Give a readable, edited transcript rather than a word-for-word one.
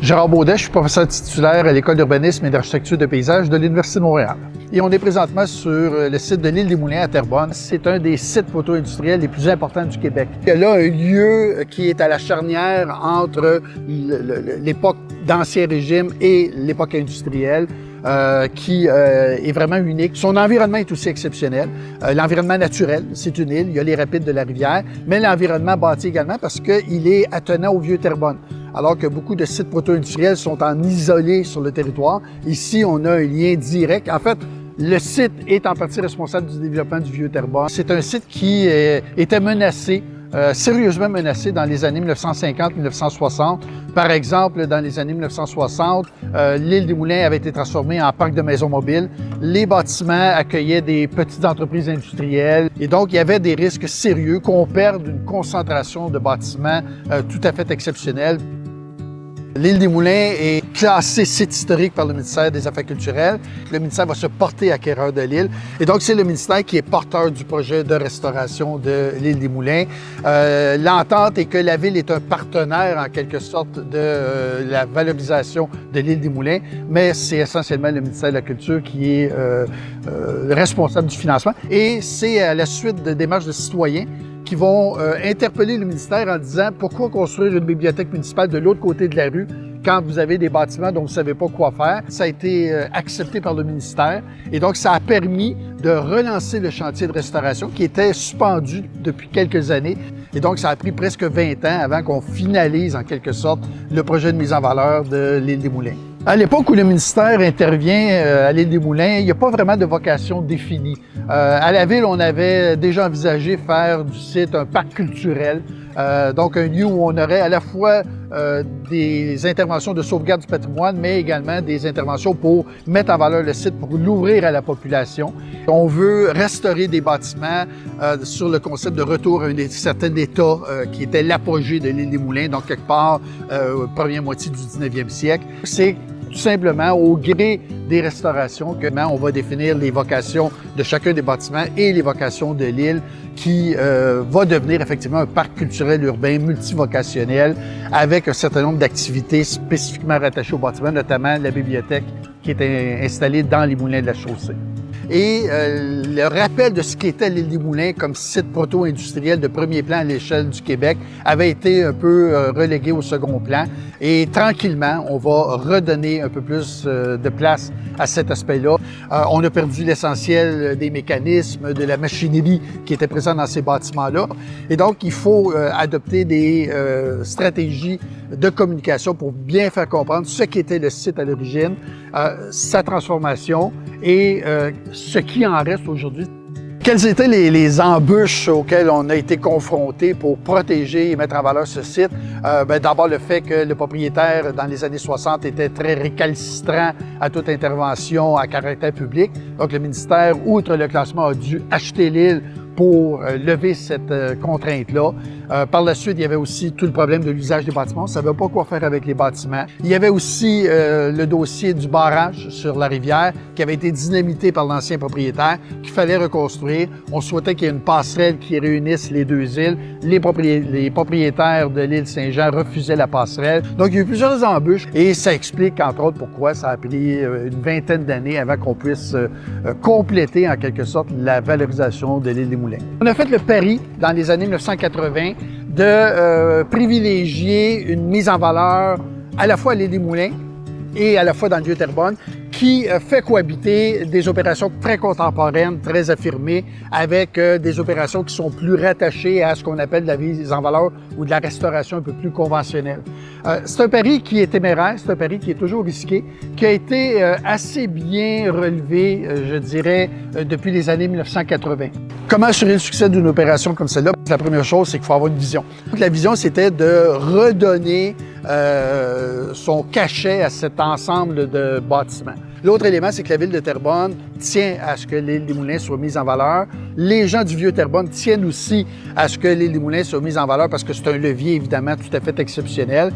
Gérard Beaudet, je suis professeur titulaire à l'École d'urbanisme et d'architecture de paysage de l'Université de Montréal. Et on est présentement sur le site de l'île des Moulins à Terrebonne. C'est un des sites photo-industriels les plus importants du Québec. Il y a là un lieu qui est à la charnière entre l'époque d'Ancien Régime et l'époque industrielle. Qui est vraiment unique. Son environnement est aussi exceptionnel. L'environnement naturel, c'est une île, il y a les rapides de la rivière, mais l'environnement bâti également parce qu'il est attenant au Vieux-Terrebonne. Alors que beaucoup de sites proto-industriels sont en isolé sur le territoire, ici, on a un lien direct. En fait, le site est en partie responsable du développement du Vieux-Terrebonne. C'est un site qui était menacé, sérieusement menacé dans les années 1950-1960. Par exemple, dans les années 1960, l'île des Moulins avait été transformée en parc de maisons mobiles. Les bâtiments accueillaient des petites entreprises industrielles et donc il y avait des risques sérieux qu'on perde une concentration de bâtiments tout à fait exceptionnelle. L'île des Moulins est classée site historique par le ministère des Affaires culturelles. Le ministère va se porter acquéreur de l'île. Et donc, c'est le ministère qui est porteur du projet de restauration de l'île des Moulins. L'entente est que la ville est un partenaire, en quelque sorte, de la valorisation de l'île des Moulins, mais c'est essentiellement le ministère de la Culture qui est responsable du financement. Et c'est à la suite de démarches de citoyens qui vont interpeller le ministère en disant « Pourquoi construire une bibliothèque municipale de l'autre côté de la rue quand vous avez des bâtiments dont vous ne savez pas quoi faire? » Ça a été accepté par le ministère et donc ça a permis de relancer le chantier de restauration qui était suspendu depuis quelques années. Et donc ça a pris presque 20 ans avant qu'on finalise en quelque sorte le projet de mise en valeur de l'île des Moulins. À l'époque où le ministère intervient à l'île des Moulins, il n'y a pas vraiment de vocation définie. À la ville, on avait déjà envisagé faire du site un parc culturel, donc un lieu où on aurait à la fois des interventions de sauvegarde du patrimoine, mais également des interventions pour mettre en valeur le site, pour l'ouvrir à la population. On veut restaurer des bâtiments sur le concept de retour à un certain état qui était l'apogée de l'île des Moulins, donc quelque part première moitié du 19e siècle. C'est tout simplement au gré des restaurations que on va définir les vocations de chacun des bâtiments et les vocations de l'île qui va devenir effectivement un parc culturel urbain multivocationnel avec un certain nombre d'activités spécifiquement rattachées au bâtiment, notamment la bibliothèque qui est installée dans les moulins de la chaussée. Et le rappel de ce qu'était l'île des Moulins comme site proto-industriel de premier plan à l'échelle du Québec avait été un peu relégué au second plan. Et tranquillement, on va redonner un peu plus de place à cet aspect-là. On a perdu l'essentiel des mécanismes, de la machinerie qui était présente dans ces bâtiments-là. Et donc, il faut adopter des stratégies de communication pour bien faire comprendre ce qu'était le site à l'origine, sa transformation et ce qui en reste aujourd'hui. Quelles étaient les embûches auxquelles on a été confrontés pour protéger et mettre en valeur ce site? D'abord, le fait que le propriétaire, dans les années 60, était très récalcitrant à toute intervention à caractère public. Donc, le ministère, outre le classement, a dû acheter l'île pour lever cette contrainte-là. Par la suite, il y avait aussi tout le problème de l'usage des bâtiments. On ne savait pas quoi faire avec les bâtiments. Il y avait aussi le dossier du barrage sur la rivière qui avait été dynamité par l'ancien propriétaire, qu'il fallait reconstruire. On souhaitait qu'il y ait une passerelle qui réunisse les deux îles. Les propriétaires de l'île Saint-Jean refusaient la passerelle. Donc, il y a eu plusieurs embûches et ça explique, entre autres, pourquoi ça a pris une vingtaine d'années avant qu'on puisse compléter, en quelque sorte, la valorisation de l'île des Moulins. On a fait le pari, dans les années 1980, de privilégier une mise en valeur à la fois à l'île des Moulins et à la fois dans le Vieux-Terrebonne, qui fait cohabiter des opérations très contemporaines, très affirmées, avec des opérations qui sont plus rattachées à ce qu'on appelle de la mise en valeur ou de la restauration un peu plus conventionnelle. C'est un pari qui est téméraire, c'est un pari qui est toujours risqué, qui a été assez bien relevé, je dirais, depuis les années 1980. Comment assurer le succès d'une opération comme celle-là? La première chose, c'est qu'il faut avoir une vision. La vision, c'était de redonner son cachet à cet ensemble de bâtiments. L'autre élément, c'est que la ville de Terrebonne tient à ce que l'île des Moulins soit mise en valeur. Les gens du Vieux-Terrebonne tiennent aussi à ce que l'île des Moulins soit mise en valeur parce que c'est un levier, évidemment, tout à fait exceptionnel.